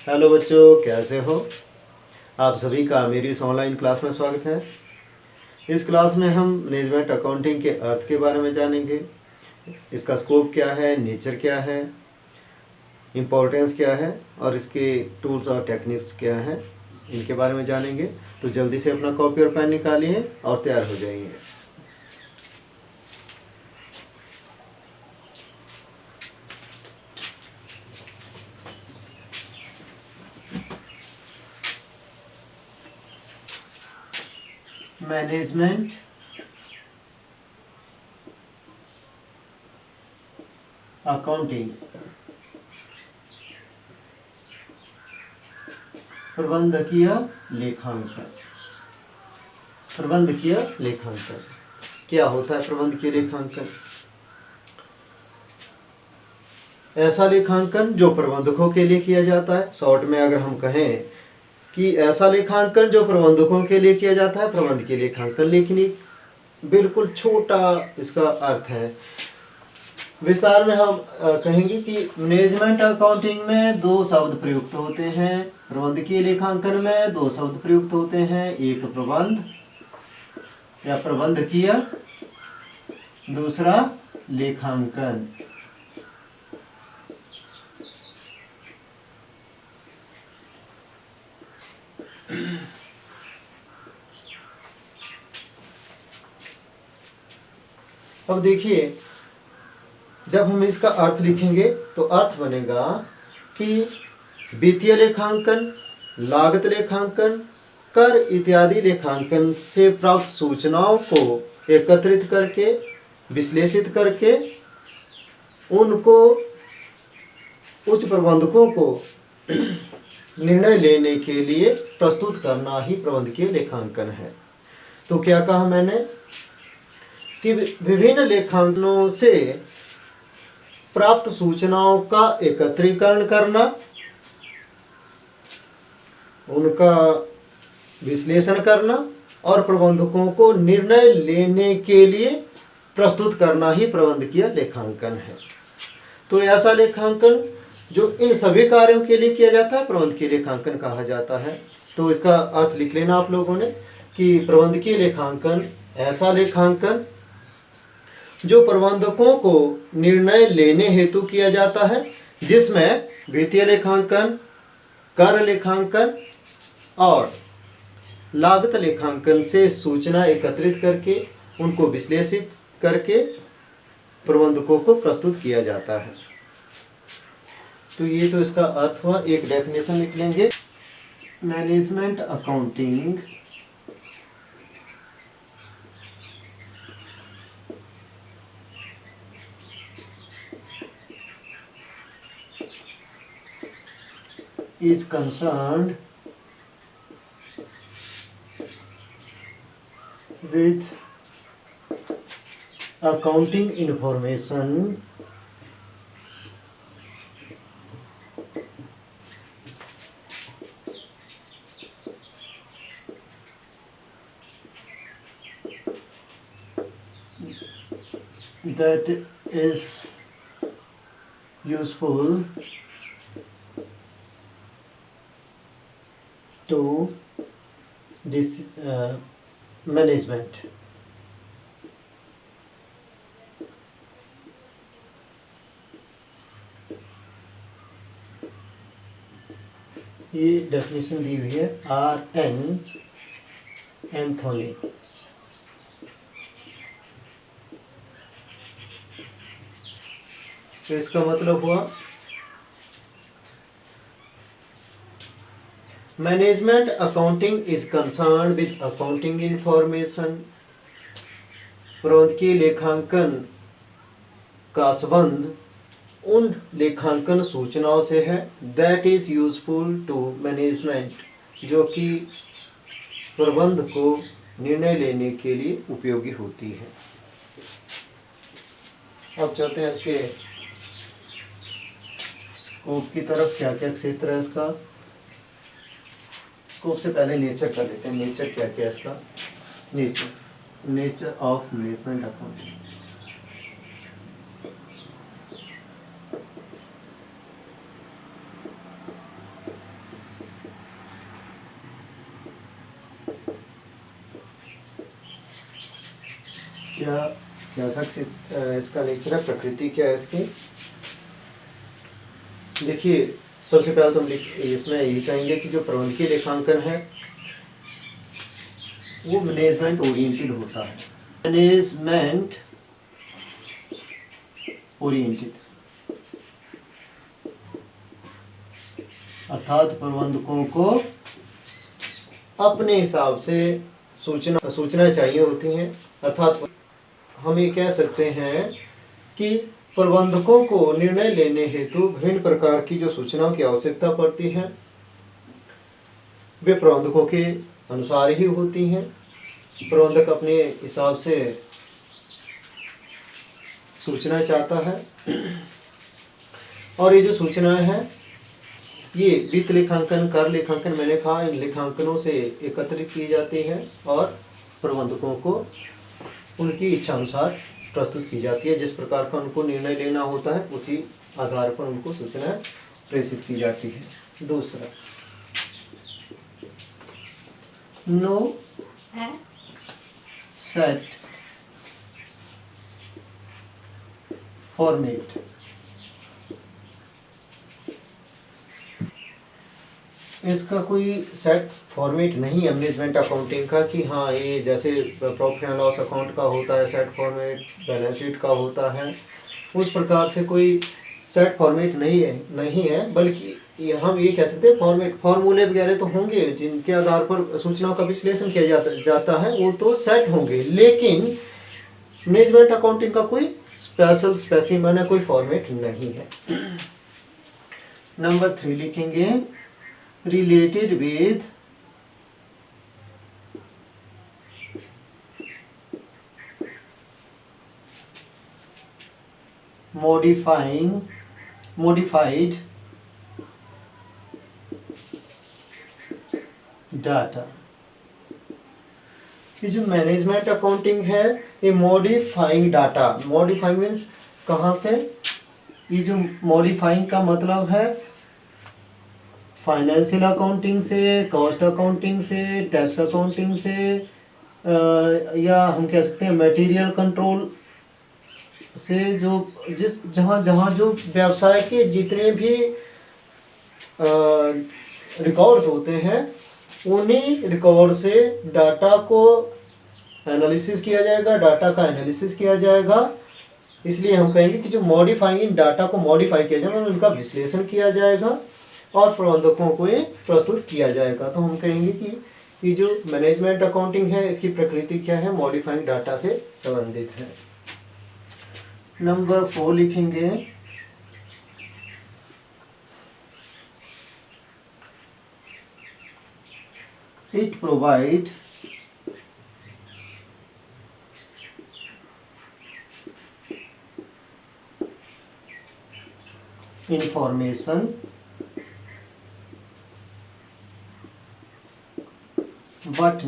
Hello बच्चों, कैसे हो आप सभी का मेरी इस ऑनलाइन क्लास में स्वागत है। इस क्लास में हम मैनेजमेंट अकाउंटिंग के अर्थ के बारे में जानेंगे। इसका स्कोप क्या है, नेचर क्या है, इम्पोर्टेंस क्या है और इसके टूल्स और टेक्निक्स क्या हैं, इनके बारे में जानेंगे। तो जल्दी से अपना कॉपी और पेन निकालिए और तैयार हो जाइए। मैनेजमेंट अकाउंटिंग, प्रबंधकीय लेखांकन। प्रबंधकीय लेखांकन क्या होता है? प्रबंधकीय लेखांकन ऐसा लेखांकन जो प्रबंधकों के लिए किया जाता है। शॉर्ट में अगर हम कहें कि ऐसा लेखांकन जो प्रबंधकों के लिए किया जाता है, प्रबंधकीय लेखांकन। लेकिन एक बिल्कुल छोटा इसका अर्थ है। विस्तार में हम कहेंगे कि मैनेजमेंट अकाउंटिंग में दो शब्द प्रयुक्त होते हैं, प्रबंधकीय लेखांकन में दो शब्द प्रयुक्त होते हैं। एक प्रबंध या प्रबंधकीय, दूसरा लेखांकन। अब देखिए, जब हम इसका अर्थ लिखेंगे तो अर्थ बनेगा कि वित्तीय लेखांकन, लागत लेखांकन, कर इत्यादि लेखांकन से प्राप्त सूचनाओं को एकत्रित करके, विश्लेषित करके उनको उच्च प्रबंधकों को निर्णय लेने के लिए प्रस्तुत करना ही प्रबंधकीय लेखांकन है। तो क्या कहा मैंने कि विभिन्न लेखांकनों से प्राप्त सूचनाओं का एकत्रीकरण करना, उनका विश्लेषण करना और प्रबंधकों को निर्णय लेने के लिए प्रस्तुत करना ही प्रबंधकीय लेखांकन है। तो ऐसा लेखांकन जो इन सभी कार्यों के लिए किया जाता है, प्रबंधकीय लेखांकन कहा जाता है। तो इसका अर्थ लिख लेना आप लोगों ने कि प्रबंधकीय लेखांकन ऐसा लेखांकन जो प्रबंधकों को निर्णय लेने हेतु किया जाता है, जिसमें वित्तीय लेखांकन, कर लेखांकन और लागत लेखांकन से सूचना एकत्रित करके उनको विश्लेषित करके प्रबंधकों को प्रस्तुत किया जाता है। तो ये तो इसका अर्थ हुआ। एक डेफिनेशन लिख लेंगे। Management accounting is concerned with accounting information that is useful to this management। ये डेफिनेशन दी हुई है R.N. एंथोनी। तो इसका मतलब हुआ management accounting is concern with accounting information. प्रबंधकीय लेखांकन का संबंध उन लेखांकन सूचनाओं से है that is useful to management, जो कि प्रबंध को निर्णय लेने के लिए उपयोगी होती है। अब चलते हैं इसके स्कोप की तरफ। क्या क्या क्षेत्र है इसका? स्कोप से पहले नेचर कर लेते हैं। नेचर क्या क्या है इसका? Nature of management accounting. क्या क्या शख्स इसका नेचर है, प्रकृति क्या है इसकी। देखिए सबसे पहले तो हम इसमें यही कहेंगे कि जो प्रबंधकीय लेखांकन है वो मैनेजमेंट ओरिएंटेड होता है। मैनेजमेंट ओरिएंटेड अर्थात प्रबंधकों को अपने हिसाब से सूचना चाहिए होती हैं। अर्थात हम ये कह सकते हैं कि प्रबंधकों को निर्णय लेने हेतु विभिन्न प्रकार की जो सूचनाओं की आवश्यकता पड़ती है वे प्रबंधकों के अनुसार ही होती हैं। प्रबंधक अपने हिसाब से सूचना चाहता है और ये जो सूचनाएं हैं ये वित्त लेखांकन, कर लेखांकन, मैंने कहा इन लेखांकनों से एकत्रित की जाती है और प्रबंधकों को उनकी इच्छा अनुसार प्रस्तुत की जाती है। जिस प्रकार का उनको निर्णय लेना होता है उसी आधार पर उनको सूचनाएं प्रेषित की जाती है। दूसरा, नो सेट फॉर्मेट। इसका कोई सेट फॉर्मेट नहीं है मैनेजमेंट अकाउंटिंग का कि हाँ ये जैसे प्रॉफिट एंड लॉस अकाउंट का होता है सेट फॉर्मेट, बैलेंस शीट का होता है, उस प्रकार से कोई सेट फॉर्मेट नहीं है बल्कि हम ये कह सकते हैं फॉर्मूले वगैरह तो होंगे जिनके आधार पर सूचनाओं का विश्लेषण किया जाता है, वो तो सेट होंगे, लेकिन मैनेजमेंट अकाउंटिंग का कोई स्पेसिमन है, कोई फॉर्मेट नहीं है। नंबर 3 लिखेंगे related with modified data। ये जो मैनेजमेंट अकाउंटिंग है ये मॉडिफाइंग डाटा, मॉडिफाइंग मीन्स कहाँ से, ये जो मॉडिफाइंग का मतलब है फाइनेंशियल अकाउंटिंग से, कॉस्ट अकाउंटिंग से, टैक्स अकाउंटिंग से, या हम कह सकते हैं मटेरियल कंट्रोल से, जो जहाँ जो व्यवसाय के जितने भी रिकॉर्ड्स होते हैं उन्हीं रिकॉर्ड से डाटा को एनालिसिस किया जाएगा, डाटा का एनालिसिस किया जाएगा। इसलिए हम कहेंगे कि जो मॉडिफाइंग डाटा को मॉडिफाई किया जाएगा, उनका विश्लेषण किया जाएगा और प्रबंधकों को ये प्रस्तुत किया जाएगा। तो हम कहेंगे कि ये जो मैनेजमेंट अकाउंटिंग है इसकी प्रकृति क्या है, मॉडिफाइंग डाटा से संबंधित है। नंबर 4 लिखेंगे it provide information but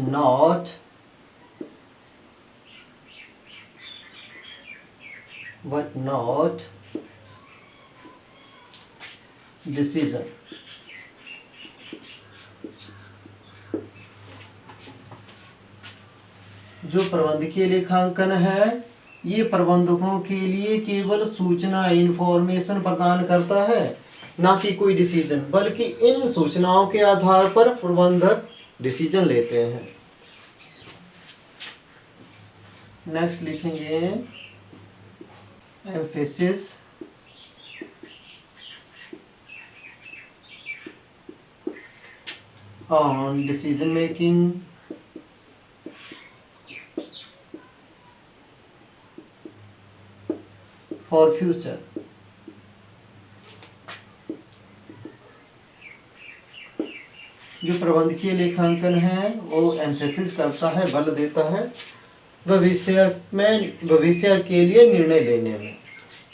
not decision। जो प्रबंधकीय लेखांकन है ये प्रबंधकों के लिए केवल सूचना इंफॉर्मेशन प्रदान करता है, ना कि कोई डिसीजन, बल्कि इन सूचनाओं के आधार पर प्रबंधक डिसीजन लेते हैं। नेक्स्ट लिखेंगे emphasis on decision making for future. जो प्रबंधकीय लेखांकन है वो एम्फेसिस करता है, बल देता है भविष्य के लिए निर्णय लेने में।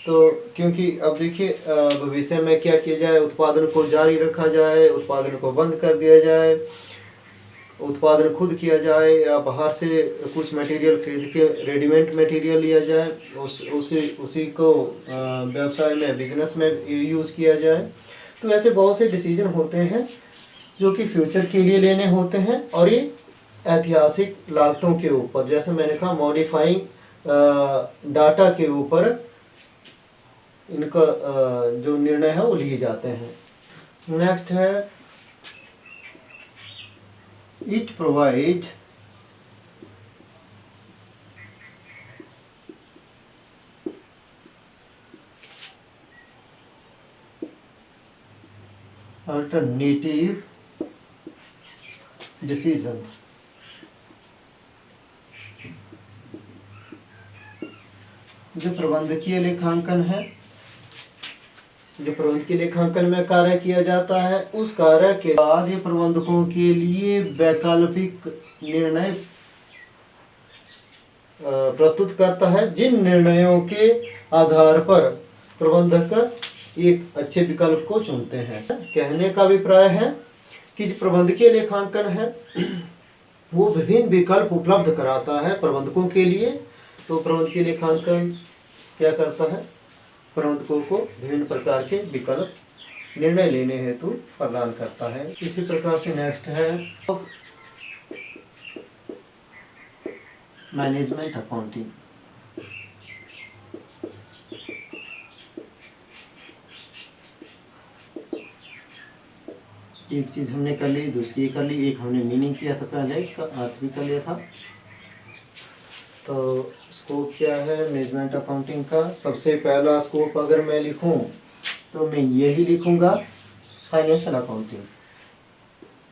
तो क्योंकि अब देखिए भविष्य में क्या किया जाए, उत्पादन को जारी रखा जाए, उत्पादन को बंद कर दिया जाए, उत्पादन खुद किया जाए या बाहर से कुछ मटेरियल खरीद के रेडीमेड मटेरियल लिया जाए, उसी को व्यवसाय में, बिजनेस में यूज़ किया जाए। तो ऐसे बहुत से डिसीजन होते हैं जो कि फ्यूचर के लिए लेने होते हैं और ये ऐतिहासिक लागतों के ऊपर, जैसे मैंने कहा मॉडिफाइंग डाटा के ऊपर इनका जो निर्णय है वो लिए जाते हैं। नेक्स्ट है इट प्रोवाइड अल्टरनेटिव डिसीजंस। जो प्रबंधकीय लेखांकन है, जो प्रबंधकीय लेखांकन में कार्य किया जाता है, उस कार्य के बाद ये प्रबंधकों के लिए वैकल्पिक निर्णय प्रस्तुत करता है, जिन निर्णयों के आधार पर प्रबंधक एक अच्छे विकल्प को चुनते हैं। कहने का अभिप्राय है कि जो प्रबंधकीय लेखांकन है वो विभिन्न विकल्प उपलब्ध कराता है प्रबंधकों के लिए। तो प्रबंधकीय लेखांकन क्या करता है, प्रबंधकों को विभिन्न प्रकार के विकल्प निर्णय लेने हेतु प्रदान करता है। इसी प्रकार से नेक्स्ट है मैनेजमेंट अकाउंटिंग। एक चीज हमने कर ली, दूसरी कर ली, एक हमने मीनिंग किया था पहले, इसका अर्थ भी कर लिया था। तो स्कोप क्या है मैनेजमेंट अकाउंटिंग का? सबसे पहला स्कोप अगर मैं लिखूं तो मैं यही लिखूंगा फाइनेंशियल अकाउंटिंग,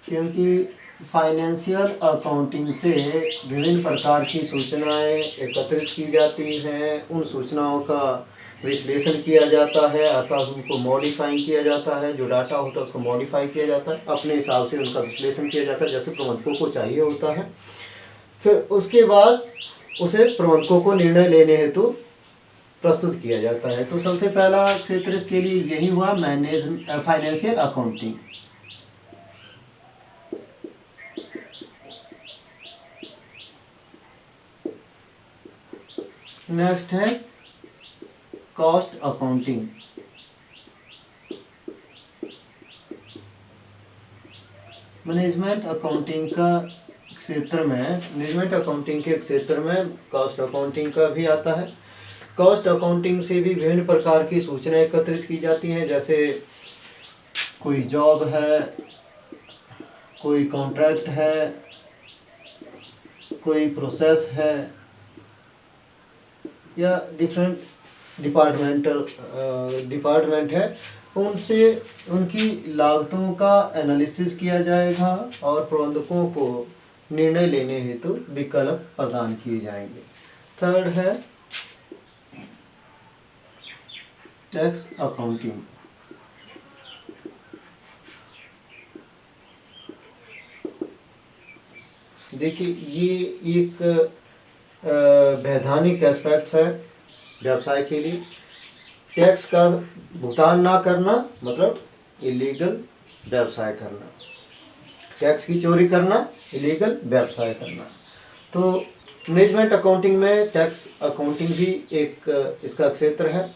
क्योंकि फाइनेंशियल अकाउंटिंग से विभिन्न प्रकार की सूचनाएं एकत्रित की जाती हैं, उन सूचनाओं का विश्लेषण किया जाता है, अर्थात उनको मॉडिफाई किया जाता है, जो डाटा होता है उसको मॉडिफाई किया जाता है, अपने हिसाब से उनका विश्लेषण किया जाता है जैसे प्रबंधकों को चाहिए होता है। फिर उसके बाद उसे प्रबंधकों को निर्णय लेने हेतु प्रस्तुत किया जाता है। तो सबसे पहला क्षेत्र इसके लिए यही हुआ फाइनेंशियल अकाउंटिंग। नेक्स्ट है कॉस्ट अकाउंटिंग। मैनेजमेंट अकाउंटिंग का क्षेत्र में, मैनेजमेंट अकाउंटिंग के क्षेत्र में कॉस्ट अकाउंटिंग का भी आता है। कॉस्ट अकाउंटिंग से भी विभिन्न प्रकार की सूचनाएं एकत्रित की जाती हैं, जैसे कोई जॉब है, कोई कॉन्ट्रैक्ट है, कोई प्रोसेस है, या डिफरेंट डिपार्टमेंट है, उनसे उनकी लागतों का एनालिसिस किया जाएगा और प्रबंधकों को निर्णय लेने हेतु विकल्प प्रदान किए जाएंगे। थर्ड है टैक्स अकाउंटिंग। देखिए ये एक वैधानिक एस्पेक्ट्स है व्यवसाय के लिए। टैक्स का भुगतान ना करना मतलब इलीगल व्यवसाय करना, टैक्स की चोरी करना इलीगल व्यवसाय करना। तो मैनेजमेंट अकाउंटिंग में टैक्स अकाउंटिंग भी एक इसका क्षेत्र है।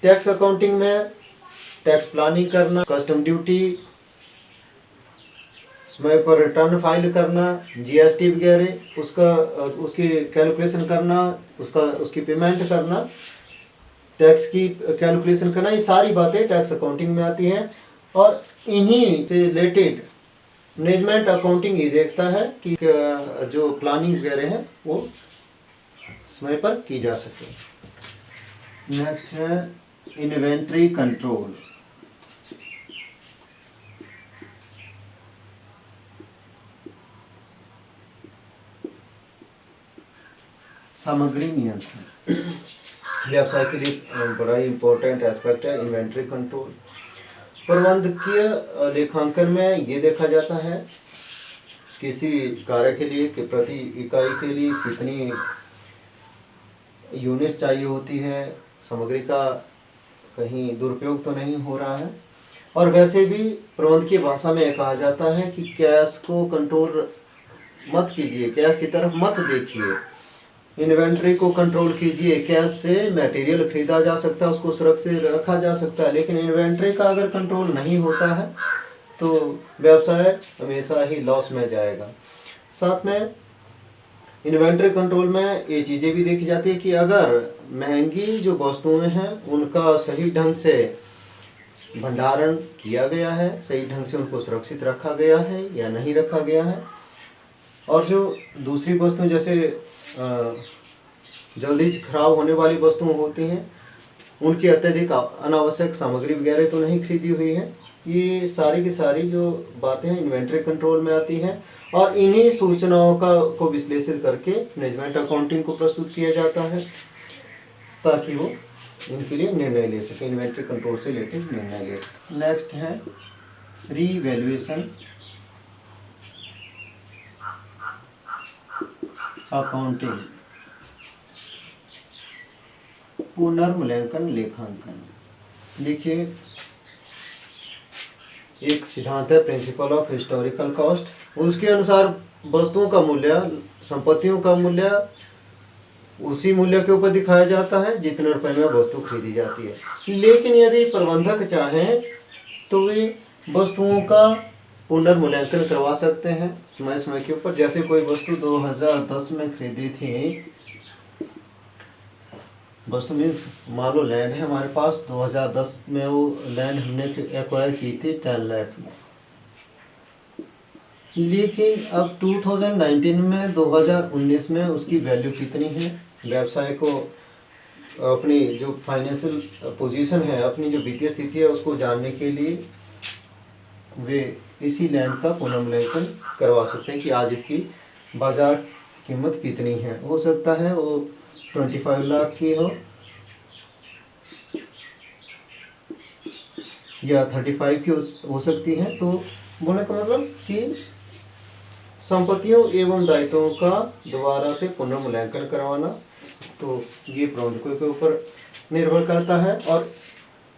टैक्स अकाउंटिंग में टैक्स प्लानिंग करना, कस्टम ड्यूटी, समय पर रिटर्न फाइल करना, जीएसटी वगैरह उसकी कैलकुलेशन करना, उसकी पेमेंट करना, टैक्स की कैलकुलेशन करना, ये सारी बातें टैक्स अकाउंटिंग में आती हैं। और इन्हीं से रिलेटेड मैनेजमेंट अकाउंटिंग ये देखता है कि जो प्लानिंग वगैरह है वो समय पर की जा सके। नेक्स्ट है इन्वेंट्री कंट्रोल। सामग्री नियंत्रण व्यवसाय के लिए बड़ा ही इम्पोर्टेंट एस्पेक्ट है इन्वेंट्री कंट्रोल। प्रबंधकीय लेखांकन में ये देखा जाता है किसी कार्य के लिए कि प्रति इकाई के लिए कितनी यूनिट चाहिए होती है, सामग्री का कहीं दुरुपयोग तो नहीं हो रहा है। और वैसे भी प्रबंधकीय भाषा में कहा जाता है कि कैश को कंट्रोल मत कीजिए, कैश की तरफ मत देखिए, इन्वेंट्री को कंट्रोल कीजिए। कैश से मटेरियल खरीदा जा सकता है, उसको सुरक्षित रखा जा सकता है, लेकिन इन्वेंट्री का अगर कंट्रोल नहीं होता है तो व्यवसाय हमेशा ही लॉस में जाएगा। साथ में इन्वेंट्री कंट्रोल में ये चीज़ें भी देखी जाती है कि अगर महंगी जो वस्तुएं हैं उनका सही ढंग से भंडारण किया गया है, सही ढंग से उनको सुरक्षित रखा गया है या नहीं रखा गया है, और जो दूसरी वस्तुएं जैसे जल्दी से खराब होने वाली वस्तुएं होती हैं उनकी अत्यधिक अनावश्यक सामग्री वगैरह तो नहीं खरीदी हुई है। ये सारी की सारी जो बातें हैं इन्वेंट्री कंट्रोल में आती हैं और इन्हीं सूचनाओं को विश्लेषित करके मैनेजमेंट अकाउंटिंग को प्रस्तुत किया जाता है ताकि वो इनके लिए निर्णय ले सके, इन्वेंट्री कंट्रोल से रिलेटेड निर्णय ले सके। नेक्स्ट है रीवैल्यूएशन अकाउंटिंग, पुनर्मूल्यांकन लेखांकन। देखिए एक सिद्धांत है प्रिंसिपल ऑफ हिस्टोरिकल कॉस्ट, उसके अनुसार वस्तुओं का मूल्य, संपत्तियों का मूल्य उसी मूल्य के ऊपर दिखाया जाता है जितने रुपए में वस्तु खरीदी जाती है। लेकिन यदि प्रबंधक चाहें तो वे वस्तुओं का पुनर्मूल्यांकन करवा सकते हैं समय समय के ऊपर। जैसे कोई वस्तु 2010 में खरीदी थी, वस्तु मीन्स मान लो लैंड है हमारे पास, 2010 में वो लैंड हमने एक्वायर की थी 10 लाख में, लेकिन अब 2019 में 2019 में उसकी वैल्यू कितनी है। व्यवसाय को अपनी जो फाइनेंशियल पोजीशन है, अपनी जो वित्तीय स्थिति है उसको जानने के लिए वे इसी लैंड का पुनर्मूल्यांकन करवा सकते हैं कि आज इसकी बाजार कीमत कितनी है। हो सकता है वो 25 लाख की हो या 35 की हो सकती है। तो बोलने का मतलब कि संपत्तियों एवं दायित्वों का दोबारा से पुनर्मूल्यांकन करवाना, तो ये प्रबंधकों के ऊपर निर्भर करता है। और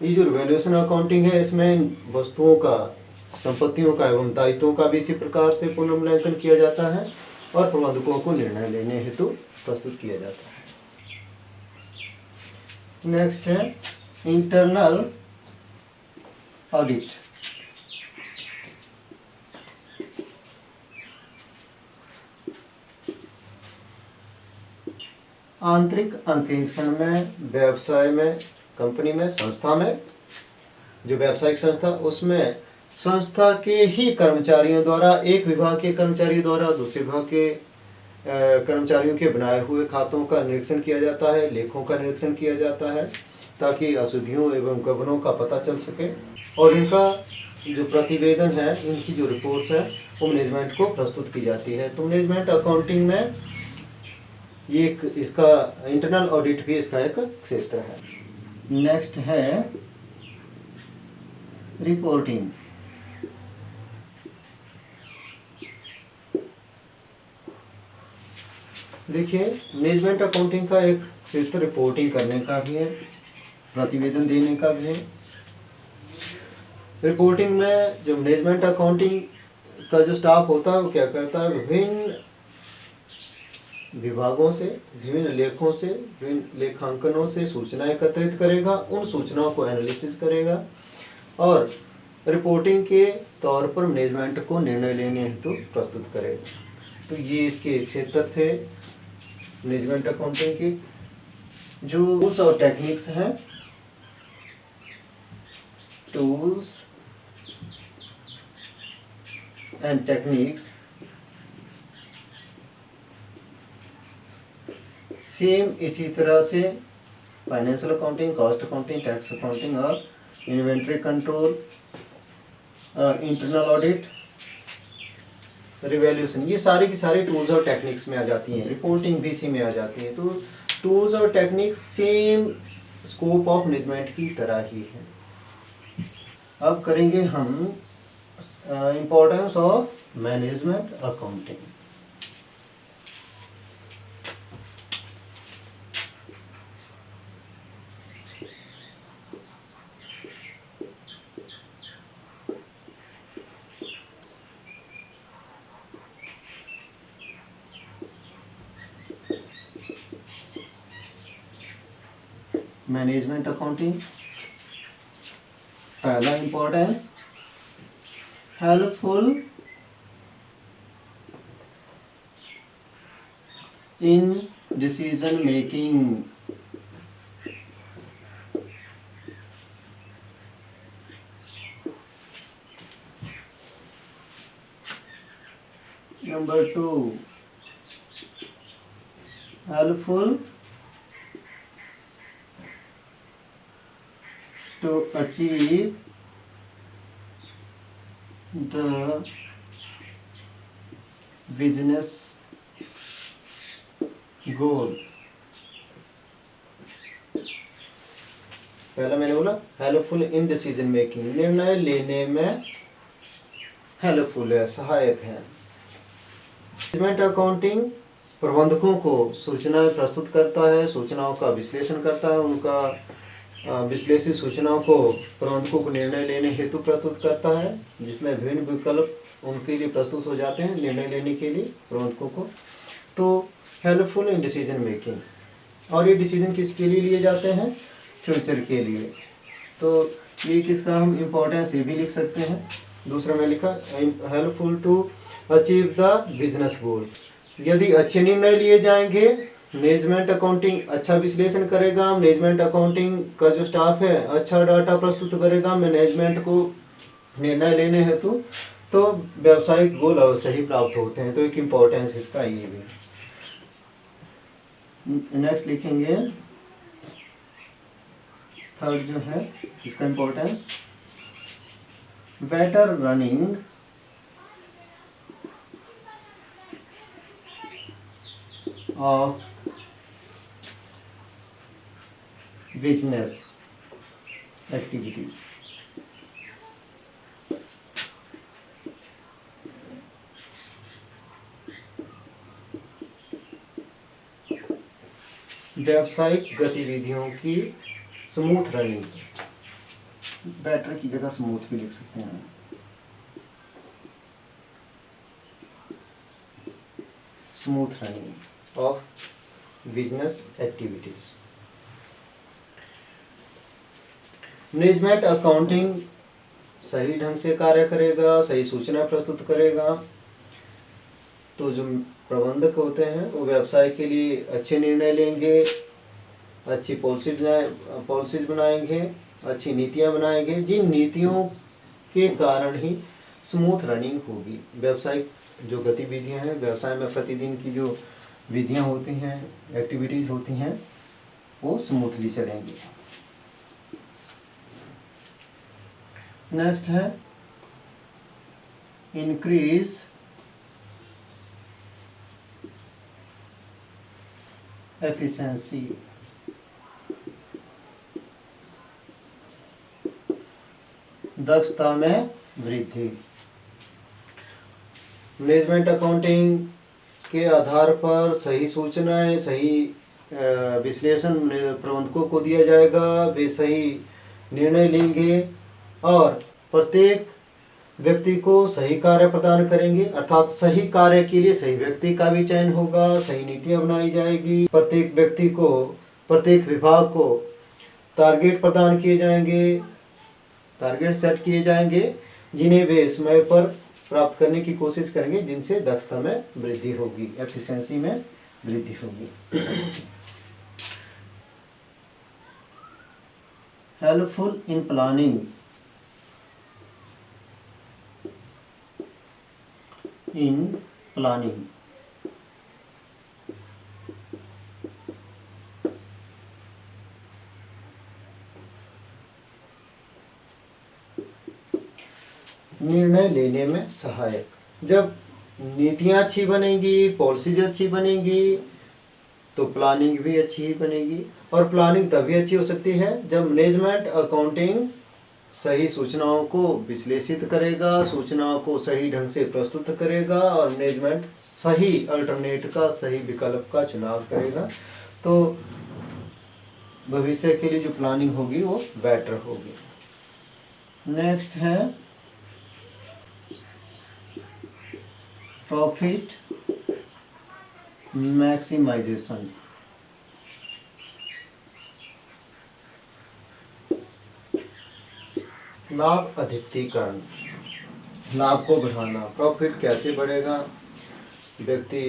ये जो वैल्यूएशन अकाउंटिंग है इसमें वस्तुओं का, संपत्तियों का एवं दायित्वों का भी इसी प्रकार से पुनर्मूल्यांकन किया जाता है और प्रबंधकों को निर्णय लेने हेतु प्रस्तुत किया जाता है। नेक्स्ट है इंटरनल ऑडिट। आंतरिक अंकेक्षण में व्यवसाय में, कंपनी में, संस्था में, जो व्यावसायिक संस्था उसमें संस्था के ही कर्मचारियों द्वारा, एक विभाग के कर्मचारियों द्वारा दूसरे विभाग के कर्मचारियों के बनाए हुए खातों का निरीक्षण किया जाता है, लेखों का निरीक्षण किया जाता है ताकि अशुद्धियों एवं गबनों का पता चल सके और इनका जो प्रतिवेदन है, इनकी जो रिपोर्ट्स है वो मैनेजमेंट को प्रस्तुत की जाती है। तो मैनेजमेंट अकाउंटिंग में ये इसका इंटरनल ऑडिट भी इसका एक क्षेत्र है। नेक्स्ट है रिपोर्टिंग। देखिए मैनेजमेंट अकाउंटिंग का एक क्षेत्र रिपोर्टिंग करने का भी है, प्रतिवेदन देने का भी है। रिपोर्टिंग में जो मैनेजमेंट अकाउंटिंग का जो स्टाफ होता है वो क्या करता है, विभिन्न विभागों से, विभिन्न लेखों से, विभिन्न लेखांकनों से सूचना एकत्रित करेगा, उन सूचनाओं को एनालिसिस करेगा और रिपोर्टिंग के तौर पर मैनेजमेंट को निर्णय लेने हेतु प्रस्तुत करेगा। तो ये इसके क्षेत्र थे मैनेजमेंट अकाउंटिंग की। जो टूल्स और टेक्निक्स हैं, टूल्स एंड टेक्निक्स सेम इसी तरह से financial accounting, cost accounting, tax accounting और inventory control, internal audit, revaluation, ये सारी की सारी टूल्स और टेक्निक्स में आ जाती हैं। रिपोर्टिंग भी इसी में आ जाती है। तो टूल्स और techniques same scope of management की तरह ही है। अब करेंगे हम importance of management accounting. Management accounting, पहला importance, helpful in decision making. Number 2, helpful to achieve the business goal। पहला मैंने बोला हेल्पफुल इन डिसीजन मेकिंग, निर्णय लेने में हेल्पफुल है, सहायक है। मैनेजमेंट अकाउंटिंग प्रबंधकों को सूचनाएं प्रस्तुत करता है, सूचनाओं का विश्लेषण करता है, उनका विश्लेषित सूचनाओं को प्रबंधकों को निर्णय लेने हेतु प्रस्तुत करता है, जिसमें विभिन्न विकल्प उनके लिए प्रस्तुत हो जाते हैं निर्णय लेने के लिए प्रबंधकों को। तो हेल्पफुल इन डिसीजन मेकिंग, और ये डिसीजन किसके लिए लिए जाते हैं? फ्यूचर के लिए। तो ये किसका हम इम्पोर्टेंस ये भी लिख सकते हैं। दूसरा मैं लिखा helpful to achieve the business goal. यदि अच्छे निर्णय लिए जाएंगे, मैनेजमेंट अकाउंटिंग अच्छा विश्लेषण करेगा, मैनेजमेंट अकाउंटिंग का जो स्टाफ है अच्छा डाटा प्रस्तुत करेगा मैनेजमेंट को निर्णय लेने हेतु, तो व्यावसायिक गोल अवश्य ही प्राप्त होते हैं। तो एक इम्पोर्टेंस इसका ये भी। नेक्स्ट लिखेंगे थर्ड जो है इसका importance, better running of business activities. व्यावसायिक गतिविधियों की स्मूथ रनिंग, बेटर की जगह स्मूथ भी लिख सकते हैं। Smooth running of business activities. Management accounting सही ढंग से कार्य करेगा, सही सूचना प्रस्तुत करेगा, तो जो प्रबंधक होते हैं वो व्यवसाय के लिए अच्छे निर्णय लेंगे, अच्छी पॉलिसीज बनाएंगे, अच्छी नीतियां बनाएंगे, जिन नीतियों के कारण ही स्मूथ रनिंग होगी। व्यवसायिक जो गतिविधियां हैं, व्यवसाय में प्रतिदिन की जो विधियां होती हैं, एक्टिविटीज़ होती हैं, वो स्मूथली चलेंगी। नेक्स्ट है इंक्रीज एफिशिएंसी। दक्षता में वृद्धि। मैनेजमेंट अकाउंटिंग के आधार पर सही सूचनाएं, सही विश्लेषण प्रबंधकों को दिया जाएगा, वे सही निर्णय लेंगे और प्रत्येक व्यक्ति को सही कार्य प्रदान करेंगे, अर्थात सही कार्य के लिए सही व्यक्ति का भी चयन होगा, सही नीतियां बनाई जाएगी, प्रत्येक व्यक्ति को, प्रत्येक विभाग को टारगेट प्रदान किए जाएंगे, टारगेट सेट किए जाएंगे, जिन्हें वे समय पर प्राप्त करने की कोशिश करेंगे, जिनसे दक्षता में वृद्धि होगी, एफिशिएंसी में वृद्धि होगी। Helpful in planning, in planning. निर्णय लेने में सहायक। जब नीतियां अच्छी बनेंगी, पॉलिसीज अच्छी बनेंगी, तो प्लानिंग भी अच्छी ही बनेगी। और प्लानिंग तभी अच्छी हो सकती है जब मैनेजमेंट अकाउंटिंग सही सूचनाओं को विश्लेषित करेगा, सूचनाओं को सही ढंग से प्रस्तुत करेगा और मैनेजमेंट सही अल्टरनेट का, सही विकल्प का चुनाव करेगा, तो भविष्य के लिए जो प्लानिंग होगी वो बेटर होगी। नेक्स्ट है प्रॉफिट मैक्सिमाइजेशन। लाभ अधिकतीकरण, लाभ को बढ़ाना। प्रॉफिट कैसे बढ़ेगा? व्यक्ति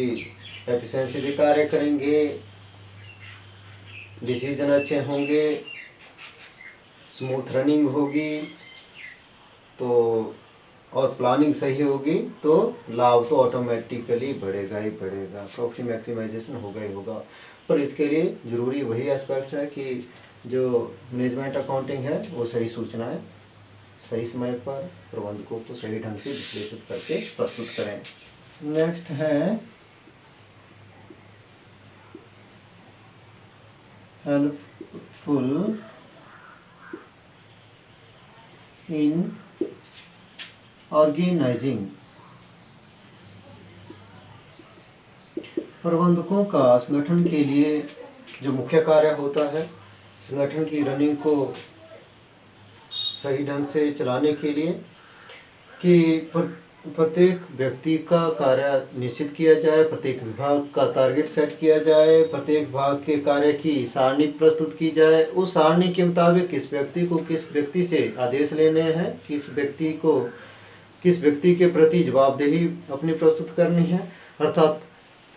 एफिशिएंसी से कार्य करेंगे, डिसीजन अच्छे होंगे, स्मूथ रनिंग होगी तो और प्लानिंग सही होगी तो लाभ तो ऑटोमेटिकली बढ़ेगा ही बढ़ेगा, प्रॉफिट मैक्सिमाइजेशन होगा ही होगा। पर इसके लिए ज़रूरी वही एस्पेक्ट है कि जो मैनेजमेंट अकाउंटिंग है वो सही सूचनाएं सही समय पर प्रबंधकों को सही ढंग से विश्लेषित करके प्रस्तुत करें। नेक्स्ट है हेल्पफुल इन ऑर्गेनाइजिंग। प्रबंधकों का संगठन के लिए जो मुख्य कार्य होता है, संगठन की रनिंग को सही ढंग से चलाने के लिए कि प्रत्येक व्यक्ति का कार्य निश्चित किया जाए, प्रत्येक विभाग का टारगेट सेट किया जाए, प्रत्येक विभाग के कार्य की सारणी प्रस्तुत की जाए, उस सारणी के मुताबिक किस व्यक्ति से आदेश लेने हैं, किस व्यक्ति के प्रति जवाबदेही अपनी प्रस्तुत करनी है, अर्थात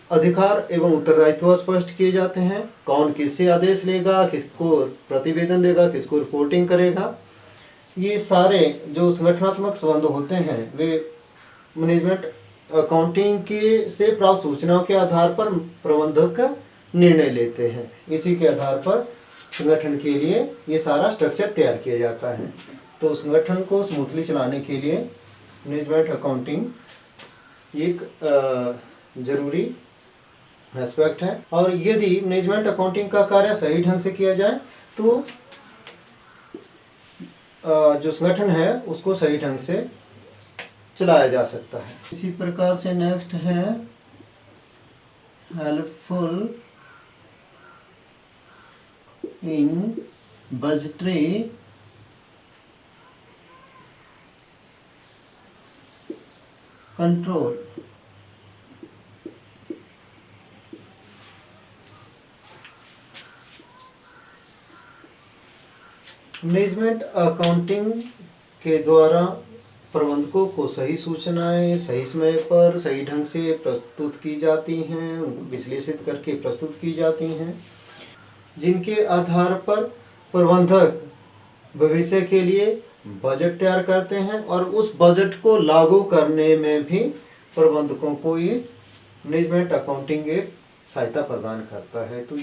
अधिकार एवं उत्तरदायित्व स्पष्ट किए जाते हैं। कौन किससे आदेश लेगा, किसको प्रतिवेदन देगा, किसको रिपोर्टिंग करेगा। ये सारे जो संगठनात्मक संबंध होते हैं वे मैनेजमेंट अकाउंटिंग के से प्राप्त सूचनाओं के आधार पर प्रबंधक निर्णय लेते हैं। इसी के आधार पर संगठन के लिए ये सारा स्ट्रक्चर तैयार किया जाता है। तो संगठन को स्मूथली चलाने के लिए मैनेजमेंट अकाउंटिंग एक जरूरी एस्पेक्ट है। और यदि मैनेजमेंट अकाउंटिंग का कार्य सही ढंग से किया जाए तो जो संगठन है उसको सही ढंग से चलाया जा सकता है। इसी प्रकार से नेक्स्ट है helpful in budgetary control. Management accounting के द्वारा प्रबंधकों को सही सूचनाएं सही समय पर सही ढंग से प्रस्तुत की जाती हैं, विश्लेषित करके प्रस्तुत की जाती हैं, जिनके आधार पर प्रबंधक भविष्य के लिए बजट तैयार करते हैं और उस बजट को लागू करने में भी प्रबंधकों को ये मैनेजमेंट अकाउंटिंग एक सहायता प्रदान करता है। तो